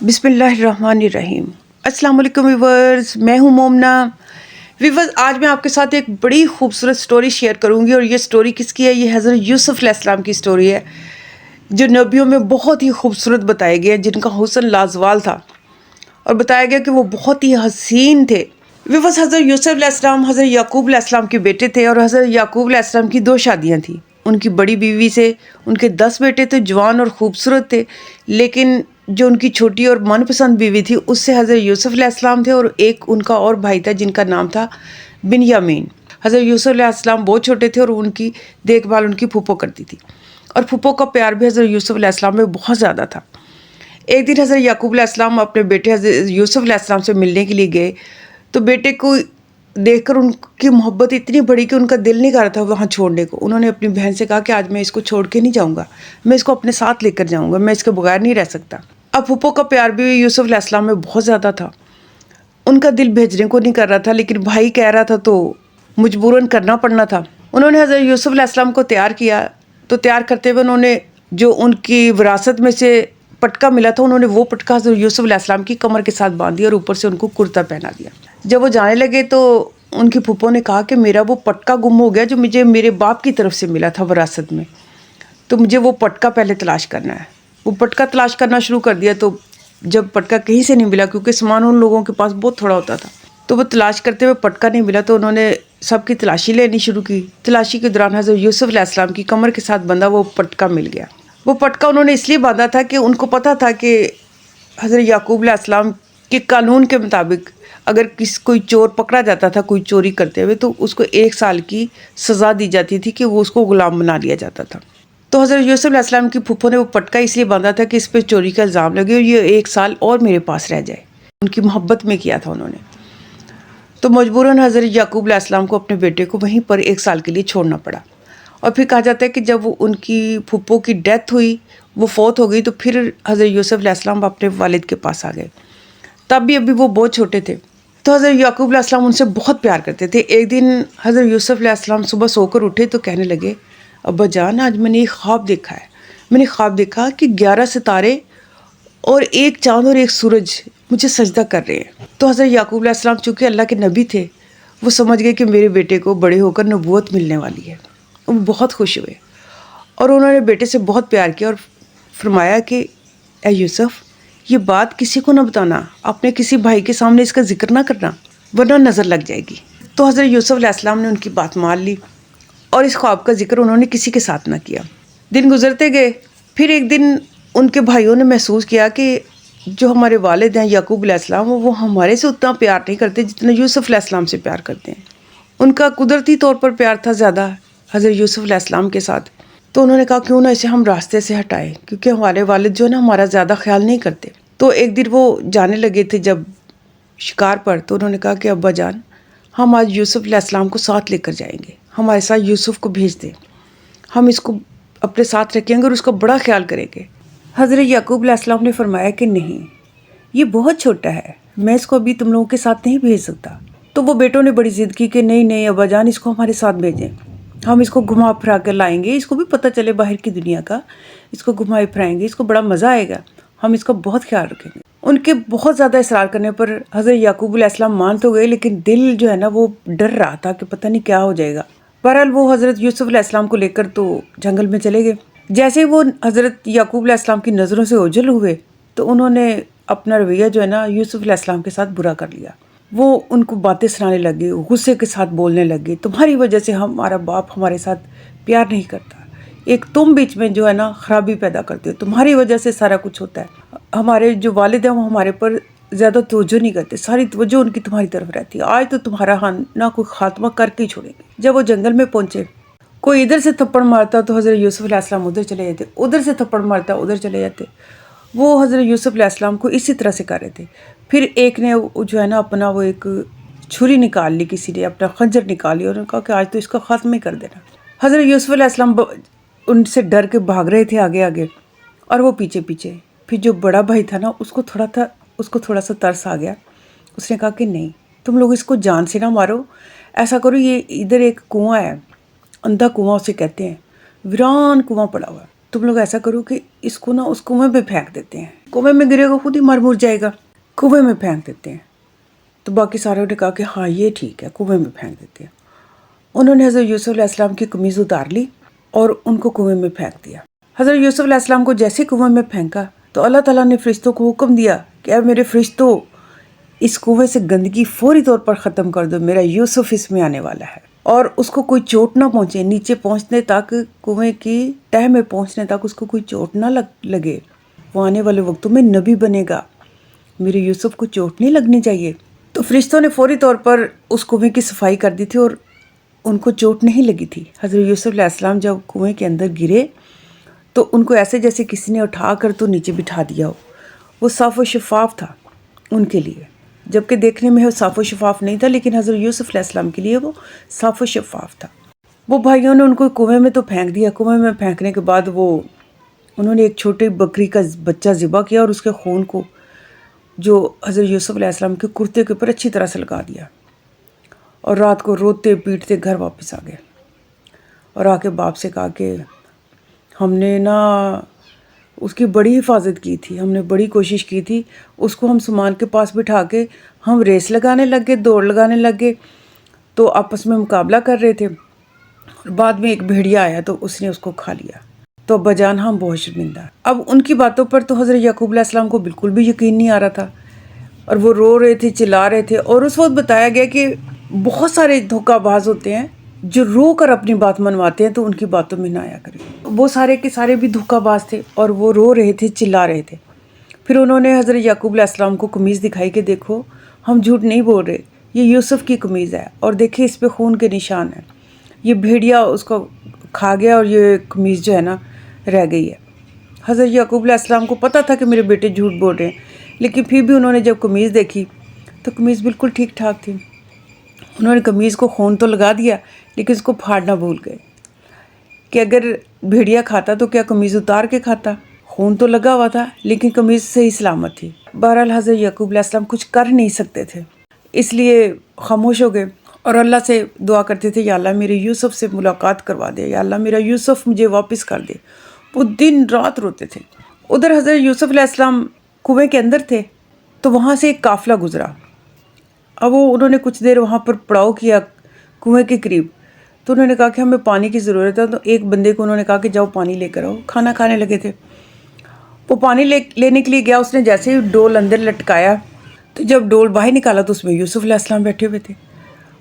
बिस्मिल्लाहिर्रहमानिर्रहीम। अस्सलाम वालेकुम व्यूवर्स, मैं हूं मोमना। व्यूवर्स, आज मैं आपके साथ एक बड़ी खूबसूरत स्टोरी शेयर करूंगी और ये स्टोरी किसकी है? ये हज़रत यूसुफ अलैहिस्सलाम की स्टोरी है, जो नबियों में बहुत ही खूबसूरत बताए गए, जिनका हुस्न लाजवाल था और बताया गया कि वो बहुत ही हसीन थे। व्यूवर्स, हज़रत यूसुफ अलैहिस्सलाम हज़रत याकूब अलैहिस्सलाम के बेटे थे और हज़रत याकूब अलैहिस्सलाम की 2 शादियाँ थीं। उनकी बड़ी बीवी से उनके 10 बेटे थे, जवान और ख़ूबसूरत थे, लेकिन जो उनकी छोटी और मनपसंद बीवी थी उससे हज़रत यूसुफ अलैहिस्सलाम थे और एक उनका और भाई था जिनका नाम था बिन्यामीन। हज़रत यूसुफ अलैहिस्सलाम बहुत छोटे थे और उनकी देखभाल उनकी फूफो करती थी और फूफो का प्यार भी हज़रत यूसुफ अलैहिस्सलाम में बहुत ज़्यादा था। एक दिन हज़रत याकूब अलैहिस्सलाम अपने बेटे हज़रत यूसुफ अलैहिस्सलाम से मिलने के लिए गए, तो बेटे को देखकर उनकी मोहब्बत इतनी बढ़ी कि उनका दिल नहीं कर रहा था वहाँ छोड़ने को। उन्होंने अपनी बहन से कहा कि आज मैं इसको छोड़ के नहीं जाऊँगा, मैं इसको अपने साथ लेकर जाऊँगा, मैं इसके बगैर नहीं रह सकता। अब फूफो का प्यार भी यूसुफ अलैहिस्सलाम में बहुत ज़्यादा था, उनका दिल भेजने को नहीं कर रहा था, लेकिन भाई कह रहा था तो मजबूरन करना पड़ना था। उन्होंने हज़रत यूसुफ अलैहिस्सलाम को तैयार किया, तो तैयार करते हुए उन्होंने जो उनकी विरासत में से पटका मिला था, उन्होंने वो पटका हज़रत यूसुफ अलैहिस्सलाम की कमर के साथ बांध दिया और ऊपर से उनको कुर्ता पहना दिया। जब वो जाने लगे तो उनकी फूफो ने कहा कि मेरा वो पटका गुम हो गया जो मुझे मेरे बाप की तरफ से मिला था विरासत में, तो मुझे वो पटका पहले तलाश करना है। वो पटका तलाश करना शुरू कर दिया, तो जब पटका कहीं से नहीं मिला, क्योंकि सामान उन लोगों के पास बहुत थोड़ा होता था, तो वो तलाश करते हुए पटका नहीं मिला, तो उन्होंने सबकी तलाशी लेनी शुरू की। तलाशी के दौरान हज़रत यूसुफ अलैहिस्सलाम की कमर के साथ बंधा वो पटका मिल गया। वो पटका उन्होंने इसलिए बांधा था कि उनको पता था कि हज़रत याकूब अलैहिस्सलाम के कानून के मुताबिक अगर कोई चोर पकड़ा जाता था कोई चोरी करते हुए, तो उसको 1 साल की सज़ा दी जाती थी कि वो उसको ग़ुलाम बना लिया जाता था। तो हज़रत यूसुफ अलैहिस्सलाम की फूफो ने वो पटका इसलिए बांधा था कि इस पर चोरी का इल्ज़ाम लगे और ये 1 साल और मेरे पास रह जाए। उनकी मोहब्बत में किया था उन्होंने, तो मजबूरन हज़रत याकूब अलैहिस्सलाम को अपने बेटे को वहीं पर 1 साल के लिए छोड़ना पड़ा। और फिर कहा जाता है कि जब उनकी फूफो की डेथ हुई, वो फौत हो गई, तो फिर हज़रत यूसुफ अलैहिस्सलाम अपने वालिद के पास आ गए। तब भी अभी वो बहुत छोटे थे, तो हज़रत याकूब अलैहिस्सलाम उनसे बहुत प्यार करते थे। एक दिन हज़रत यूसुफ अलैहिस्सलाम सुबह सोकर उठे तो कहने लगे, अब्बा जान, आज मैंने एक ख्वाब देखा है। मैंने ख्वाब देखा कि 11 सितारे और एक चाँद और एक सूरज मुझे सजदा कर रहे हैं। तो हज़रत याकूब अलैहिस्सलाम चूँकि अल्लाह के नबी थे, वो समझ गए कि मेरे बेटे को बड़े होकर नबूवत मिलने वाली है। वो बहुत खुश हुए और उन्होंने बेटे से बहुत प्यार किया और फरमाया कि ए यूसुफ, ये बात किसी को ना बताना, अपने किसी भाई के सामने इसका जिक्र ना करना, वरना नज़र लग जाएगी। तो हज़रत यूसुफ अलैहिस्सलाम ने उनकी बात मान ली और इस ख्वाब का जिक्र उन्होंने किसी के साथ ना किया। दिन गुजरते गए, फिर एक दिन उनके भाइयों ने महसूस किया कि जो हमारे वालिद हैं याकूब अलैहिस्सलाम, वो हमारे से उतना प्यार नहीं करते जितना यूसुफ अलैहिस्सलाम से प्यार करते हैं। उनका कुदरती तौर पर प्यार था ज़्यादा हज़रत यूसुफ अलैहिस्सलाम के साथ। तो उन्होंने कहा क्यों ना इसे हम रास्ते से हटाएं, क्योंकि हमारे वालिद जो है ना हमारा ज़्यादा ख्याल नहीं करते। तो एक दिन वो जाने लगे थे जब शिकार पर, तो उन्होंने कहा कि अब्बा जान, हम आज यूसुफ अलैहिस्सलाम को साथ लेकर जाएंगे, हमारे साथ यूसुफ को भेज दें, हम इसको अपने साथ रखेंगे और उसका बड़ा ख्याल करेंगे। हज़रत याकूब अलैहिस्सलाम ने फरमाया कि नहीं, ये बहुत छोटा है, मैं इसको अभी तुम लोगों के साथ नहीं भेज सकता। तो वो बेटों ने बड़ी ज़िद की कि नहीं नहीं अब्बा जान, इसको हमारे साथ भेजें, हम इसको घुमा फिरा कर लाएंगे, इसको भी पता चले बाहर की दुनिया का, इसको घुमाए फिराएंगे, इसको बड़ा मज़ा आएगा, हम इसका बहुत ख्याल रखेंगे। उनके बहुत ज़्यादा इसरार करने पर हज़रत याकूब अलैहिस्सलाम मान तो गए, लेकिन दिल जो है ना वो डर रहा था कि पता नहीं क्या हो जाएगा। बहरहाल वो हज़रत यूसुफ अलैहिस्सलाम को लेकर तो जंगल में चले गए। जैसे वो हज़रत याकूब अलैहिस्सलाम की नज़रों से ओझल हुए, तो उन्होंने अपना रवैया जो है ना यूसुफ अलैहिस्सलाम के साथ बुरा कर लिया। वो उनको बातें सुनाने लगे, गुस्से के साथ बोलने लगे, तुम्हारी वजह से हमारा बाप हमारे साथ प्यार नहीं करता, एक तुम बीच में जो है ना ख़राबी पैदा करते हो, तुम्हारी वजह से सारा कुछ होता है, हमारे जो वालिद हैं वो हमारे पर ज़्यादा तवज्जो नहीं करते, सारी तवज्जो उनकी तुम्हारी तरफ रहती है, आज तो तुम्हारा खाना कोई खात्मा करके ही छोड़ेंगे। जब वो जंगल में पहुँचे, कोई इधर से थप्पड़ मारता तो हज़रत यूसुफ अलैहिस्सलाम उधर चले जाते, उधर से थप्पड़ मारता उधर चले जाते। वो हज़रत यूसुफ अलैहिस्सलाम को इसी तरह से कर रहे थे। फिर एक ने जो है ना अपना वो एक छुरी निकाल ली, किसी ने अपना खंजर निकाल लिया और उन्होंने कहा कि आज तो इसका ख़त्म ही कर देना। हज़रत यूसुफ अलैहिस्सलाम उनसे डर के भाग रहे थे आगे आगे और वो पीछे पीछे। फिर जो बड़ा भाई था ना उसको थोड़ा सा तरस आ गया। उसने कहा कि नहीं, तुम लोग इसको जान से ना मारो, ऐसा करो, ये इधर एक कुआं है, अंधा कुआं उसे कहते हैं, वीरान कुआं पड़ा हुआ, तुम लोग ऐसा करो कि इसको ना उस कुएं में फेंक देते हैं, कुएं में गिरेगा खुद ही मर मुर जाएगा, कुएं में फेंक देते हैं। तो बाकी सारों ने कहा कि हाँ ये ठीक है, कुएं में फेंक देते हैं। उन्होंने हज़रत यूसुफ अलैहिस्सलाम की कमीज़ उतार ली और उनको कुएं में फेंक दिया। हज़रत यूसुफ अलैहिस्सलाम को जैसे कुएं में फेंका तो अल्लाह ताला ने फरिश्तों को हुक्म दिया कि अब मेरे फरिश्तों इस कुएं से गंदगी फौरी तौर पर ख़त्म कर दो, मेरा यूसुफ इसमें आने वाला है और उसको कोई चोट ना पहुँचे, नीचे पहुँचने तक, कुएं की तह में पहुँचने तक उसको कोई चोट ना लगे। वो आने वाले वक्तों में नबी बनेगा, मेरे यूसुफ को चोट नहीं लगनी चाहिए। तो फरिश्तों ने फौरी तौर पर उस कुएं की सफाई कर दी थी और उनको चोट नहीं लगी थी। हज़रत यूसुफ अलैहिस्सलाम जब कुएं के अंदर गिरे तो उनको ऐसे जैसे किसी ने उठा कर तो नीचे बिठा दिया हो। वो साफ़ व शफाफ था उनके लिए, जबकि देखने में वो साफ़ व शफाफ नहीं था, लेकिन हज़रत यूसुफ अलैहिस्सलाम के लिए वो साफ़ व शफाफ था। वो भाइयों ने उनको कुएं में तो फेंक दिया। कुएं में फेंकने के बाद उन्होंने एक छोटी बकरी का बच्चा ज़िबा किया और उसके खून को जो हज़रत यूसुफ अलैहिस्सलाम के कुर्ते के ऊपर अच्छी तरह से लगा दिया और रात को रोते पीटते घर वापस आ गए और आके बाप से कहा कि हमने ना उसकी बड़ी हिफाजत की थी, हमने बड़ी कोशिश की थी, उसको हम सामान के पास बिठा के हम रेस लगाने लग गए, दौड़ लगाने लग गए, तो आपस में मुकाबला कर रहे थे और बाद में एक भेड़िया आया तो उसने उसको खा लिया। तो अब्बा जान हम बहुत शर्मिंदा। अब उनकी बातों पर तो हज़रत याकूब अलैहिस्सलाम को बिल्कुल भी यकीन नहीं आ रहा था और वो रो रहे थे, चिल्ला रहे थे। और उस वक्त बताया गया कि बहुत सारे धोखाबाज होते हैं जो रो कर अपनी बात मनवाते हैं, तो उनकी बातों में ना आया करें। वो सारे के सारे भी धोखाबाज थे और वो रो रहे थे, चिल्ला रहे थे। फिर उन्होंने हज़रत याकूब अलैहिस्सलाम को कमीज़ दिखाई कि देखो हम झूठ नहीं बोल रहे, ये यूसुफ की कमीज़ है और देखिए इस पर खून के निशान हैं, ये भेड़िया उसको खा गया और ये कमीज़ जो है ना रह गई है। हज़रत याकूब अलैहिस्सलाम को पता था कि मेरे बेटे झूठ बोल रहे हैं, लेकिन फिर भी उन्होंने जब कमीज़ देखी तो कमीज़ बिल्कुल ठीक ठाक थी। उन्होंने कमीज़ को खून तो लगा दिया लेकिन उसको फाड़ना भूल गए कि अगर भेड़िया खाता तो क्या कमीज़ उतार के खाता। खून तो लगा हुआ था लेकिन कमीज़ सही सलामत थी। बहरहाल हज़रत याकूब अलैहिस्सलाम कुछ कर नहीं सकते थे, इसलिए खामोश हो गए और अल्लाह से दुआ करते थे, या अल्लाह मेरे यूसुफ से मुलाकात करवा दे, या अल्लाह मेरा यूसुफ मुझे वापस कर दे। वो दिन रात रोते थे। उधर हज़रत यूसुफ अलैहिस्सलाम कुएं के अंदर थे तो वहाँ से एक काफ़िला गुज़रा। अब उन्होंने कुछ देर वहाँ पर पड़ाव किया कुएं के करीब, तो उन्होंने कहा कि हमें पानी की ज़रूरत है। तो एक बंदे को उन्होंने कहा कि जाओ पानी लेकर आओ। खाना खाने लगे थे, वो पानी लेने के लिए गया। उसने जैसे ही डोल अंदर लटकाया तो जब डोल बाहर निकाला तो उसमें यूसुफ अलैहिस्सलाम बैठे हुए थे।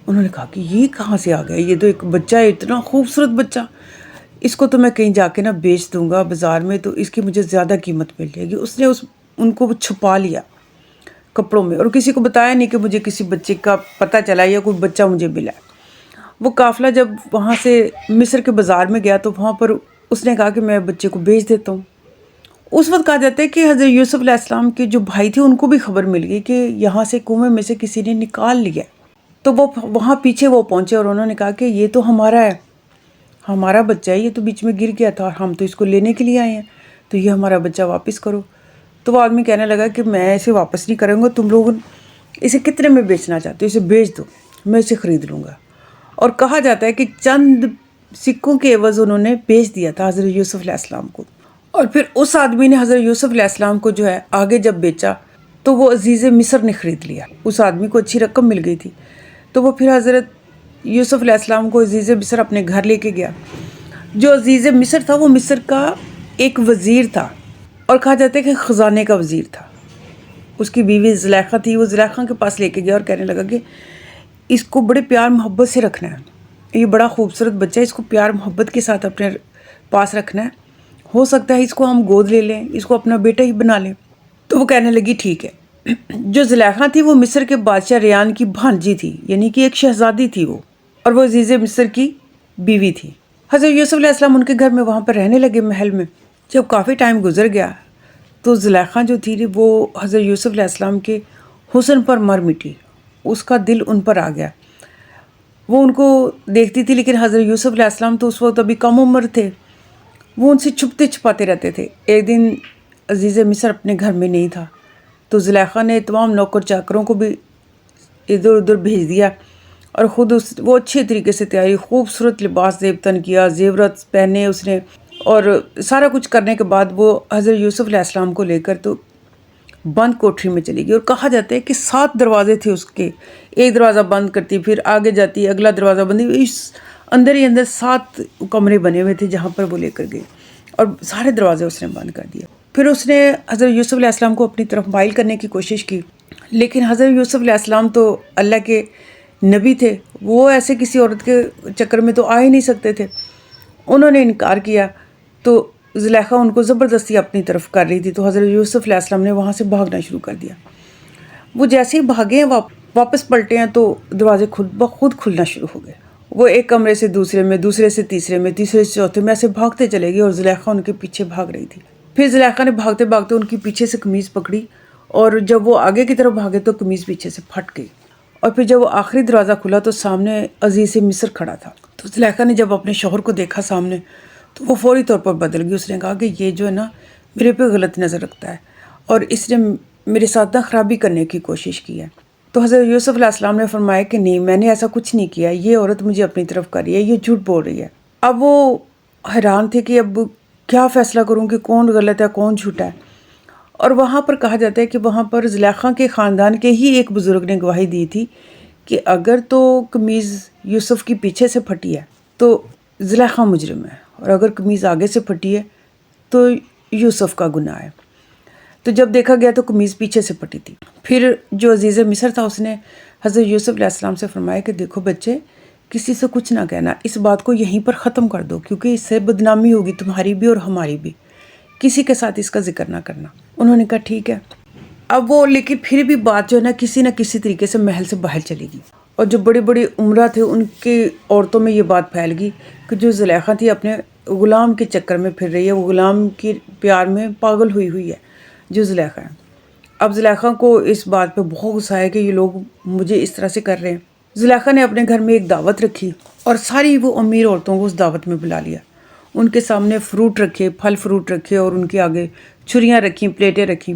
उन्होंने कहा कि ये कहाँ से आ गया, ये तो एक बच्चा है, इतना खूबसूरत बच्चा, इसको तो मैं कहीं जाके ना बेच दूंगा बाज़ार में, तो इसकी मुझे ज़्यादा कीमत मिल जाएगी। उसने उनको छुपा लिया कपड़ों में और किसी को बताया नहीं कि मुझे किसी बच्चे का पता चला या कोई बच्चा मुझे मिला। वो काफ़िला जब वहाँ से मिस्र के बाज़ार में गया तो वहाँ पर उसने कहा कि मैं बच्चे को बेच देता हूँ। उस वक्त कहा जाता है कि हज़रत यूसुफ अलैहिस्सलाम के जो भाई थे उनको भी खबर मिल गई कि यहाँ से कुएं में से किसी ने निकाल लिया। तो वो वहाँ पीछे वो पहुँचे और उन्होंने कहा कि ये तो हमारा है, हमारा बच्चा है, ये तो बीच में गिर गया था और हम तो इसको लेने के लिए आए हैं, तो ये हमारा बच्चा वापस करो। तो वो आदमी कहने लगा कि मैं इसे वापस नहीं करूँगा, तुम लोग इसे कितने में बेचना चाहते हो, इसे बेच दो, मैं इसे ख़रीद लूँगा। और कहा जाता है कि चंद सिक्कों के एवज़ उन्होंने बेच दिया था हज़रत यूसुफ अलैहिस्सलाम को। और फिर उस आदमी ने हज़रत यूसुफ अलैहिस्सलाम को जो है आगे जब बेचा तो वो अज़ीज़ मिस्र ने ख़रीद लिया। उस आदमी को अच्छी रकम मिल गई थी, तो वो फिर हज़रत यूसुफ अलैहिस्सलाम को अज़ीज़ मिस्र अपने घर लेके गया। जो अज़ीज़ मिस्र था वो मिस्र का एक वज़ीर था और कहा जाता है कि ख़जाने का वज़ीर था। उसकी बीवी ज़ुलेखा थी। वो ज़ुलेखा के पास लेके गया और कहने लगा कि इसको बड़े प्यार मोहब्बत से रखना है, ये बड़ा खूबसूरत बच्चा है, इसको प्यार मोहब्बत के साथ अपने पास रखना है, हो सकता है इसको हम गोद ले लें, इसको अपना बेटा ही बना लें। तो वो कहने लगी ठीक है। जो ज़ुलेखा थी वो मिस्र के बादशाह रेयान की भांजी थी, यानी कि एक शहज़ादी थी वो, और वो अज़ीज़ मिस्र की बीवी थी। हज़रत यूसुफ अलैहिस्सलाम उनके घर में वहाँ पर रहने लगे महल में। जब काफ़ी टाइम गुजर गया तो ज़ुलेखा जो थी वो हज़रत यूसुफ अलैहिस्सलाम के हुस्न पर मर मिटी, उसका दिल उन पर आ गया। वो उनको देखती थी, लेकिन हज़रत यूसुफ अलैहिस्सलाम तो उस वक्त अभी कम उम्र थे, वो उनसे छुपते छुपाते रहते थे। एक दिन अज़ीज़ मिस्र अपने घर में नहीं था तो ज़ुलेखा ने तमाम नौकर चाकरों को भी इधर उधर भेज दिया और ख़ुद वो अच्छे तरीके से तैयारी, खूबसूरत लिबास ज़ेबतन किया, ज़ेवरत पहने उसने اور سارا کچھ کرنے کے بعد وہ حضرت یوسف علیہ السلام کو لے کر تو بند کوٹری میں چلی گئی، اور کہا جاتا ہے کہ 7 دروازے تھے اس کے، ایک دروازہ بند کرتی پھر آگے جاتی، اگلا دروازہ بند، اس اندر ہی اندر 7 کمرے بنے ہوئے تھے جہاں پر وہ لے کر گئی، اور سارے دروازے اس نے بند کر دیے۔ پھر اس نے حضرت یوسف علیہ السلام کو اپنی طرف مائل کرنے کی کوشش کی، لیکن حضرت یوسف علیہ السلام تو اللہ کے نبی تھے، وہ ایسے کسی عورت کے چکر میں تو آ ہی نہیں سکتے تھے۔ انہوں نے انکار کیا تو زلیخا ان کو زبردستی اپنی طرف کر رہی تھی، تو حضرت یوسف علیہ السلام نے وہاں سے بھاگنا شروع کر دیا۔ وہ جیسے ہی بھاگے ہیں واپس پلٹے ہیں تو دروازے خود بخود کھلنا شروع ہو گئے۔ وہ ایک کمرے سے دوسرے میں، دوسرے سے تیسرے میں، تیسرے سے چوتھے میں ایسے بھاگتے چلے گئے، اور زلیخا ان کے پیچھے بھاگ رہی تھی۔ پھر زلیخا نے بھاگتے بھاگتے ان کی پیچھے سے قمیض پکڑی، اور جب وہ آگے کی طرف بھاگے تو قمیض پیچھے سے پھٹ گئی، اور پھر جب وہ آخری دروازہ کھلا تو سامنے عزیز مصر کھڑا تھا۔ تو زلیخا نے جب اپنے شوہر کو دیکھا سامنے تو وہ فوری طور پر بدل گئی۔ اس نے کہا کہ یہ جو ہے نا میرے پہ غلط نظر رکھتا ہے، اور اس نے میرے ساتھ نا خرابی کرنے کی کوشش کی ہے۔ تو حضرت یوسف علیہ السلام نے فرمایا کہ نہیں، میں نے ایسا کچھ نہیں کیا، یہ عورت مجھے اپنی طرف کر رہی ہے، یہ جھوٹ بول رہی ہے۔ اب وہ حیران تھے کہ اب کیا فیصلہ کروں کہ کون غلط ہے کون جھوٹا ہے۔ اور وہاں پر کہا جاتا ہے کہ وہاں پر زلیخا کے خاندان کے ہی ایک بزرگ نے گواہی دی تھی کہ اگر تو قمیض یوسف کی پیچھے سے پھٹی ہے تو زلیخا مجرم ہے، اور اگر قمیض آگے سے پھٹی ہے تو یوسف کا گناہ ہے۔ تو جب دیکھا گیا تو قمیض پیچھے سے پھٹی تھی۔ پھر جو عزیز مصر تھا اس نے حضرت یوسف علیہ السلام سے فرمایا کہ دیکھو بچے، کسی سے کچھ نہ کہنا، اس بات کو یہیں پر ختم کر دو، کیونکہ اس سے بدنامی ہوگی تمہاری بھی اور ہماری بھی، کسی کے ساتھ اس کا ذکر نہ کرنا۔ انہوں نے کہا ٹھیک ہے۔ اب وہ لیکن پھر بھی بات جو ہے نا کسی طریقے سے محل سے باہر چلی گئی، اور جو بڑے بڑے عمرہ تھے ان کی عورتوں میں یہ بات پھیل گئی کہ جو زلیخا تھی اپنے غلام کے چکر میں پھر رہی ہے، وہ غلام کے پیار میں پاگل ہوئی ہے جو زلیخا ہے۔ اب زلیخا کو اس بات پہ بہت غصہ ہے کہ یہ لوگ مجھے اس طرح سے کر رہے ہیں۔ زلیخا نے اپنے گھر میں ایک دعوت رکھی اور ساری وہ امیر عورتوں کو اس دعوت میں بلا لیا، ان کے سامنے فروٹ رکھے، پھل فروٹ رکھے، اور ان کے آگے چھریاں رکھیں، پلیٹیں رکھیں،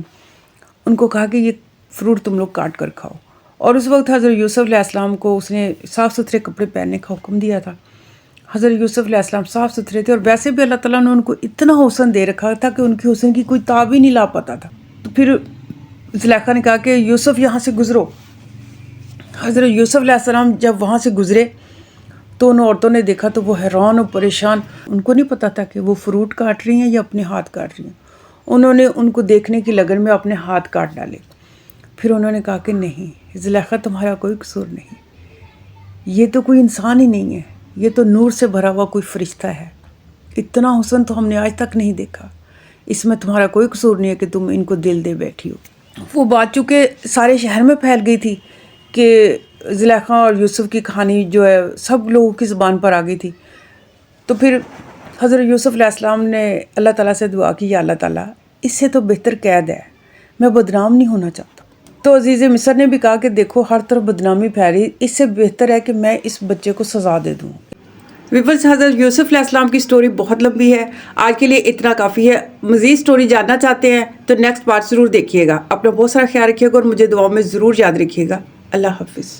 ان کو کہا کہ یہ فروٹ تم لوگ کاٹ کر کھاؤ۔ اور اس وقت حضرت یوسف علیہ السلام کو اس نے صاف ستھرے کپڑے پہننے کا حکم دیا تھا۔ حضرت یوسف علیہ السلام صاف ستھرے تھے، اور ویسے بھی اللہ تعالیٰ نے ان کو اتنا حسن دے رکھا تھا کہ ان کی حسن کی کوئی تاب ہی نہیں لا پاتا تھا۔ تو پھر زلیخا نے کہا کہ یوسف یہاں سے گزرو۔ حضرت یوسف علیہ السلام جب وہاں سے گزرے تو ان عورتوں نے دیکھا تو وہ حیران اور پریشان، ان کو نہیں پتا تھا کہ وہ فروٹ کاٹ رہی ہیں یا اپنے ہاتھ کاٹ رہی ہیں۔ انہوں نے ان کو دیکھنے کی لگن میں اپنے ہاتھ کاٹ ڈالے۔ پھر انہوں نے کہا کہ نہیں زلیخا، تمہارا کوئی قصور نہیں، یہ تو کوئی انسان ہی نہیں ہے، یہ تو نور سے بھرا ہوا کوئی فرشتہ ہے، اتنا حسن تو ہم نے آج تک نہیں دیکھا، اس میں تمہارا کوئی قصور نہیں ہے کہ تم ان کو دل دے بیٹھی ہو۔ وہ بات چونکہ سارے شہر میں پھیل گئی تھی کہ زلیخا اور یوسف کی کہانی جو ہے سب لوگوں کی زبان پر آ گئی تھی، تو پھر حضرت یوسف علیہ السلام نے اللہ تعالیٰ سے دعا کی، یا اللہ تعالیٰ اس سے تو بہتر قید ہے، میں بدنام نہیں ہونا چاہتا۔ تو عزیز مصر نے بھی کہا کہ دیکھو ہر طرف بدنامی پھیلی، اس سے بہتر ہے کہ میں اس بچے کو سزا دے دوں۔ ویورز، حضرت یوسف علیہ السلام کی سٹوری بہت لمبی ہے، آج کے لیے اتنا کافی ہے۔ مزید سٹوری جاننا چاہتے ہیں تو نیکسٹ پارٹ ضرور دیکھیے گا۔ اپنا بہت سارا خیال رکھیے گا اور مجھے دعاؤں میں ضرور یاد رکھیے گا۔ اللہ حافظ۔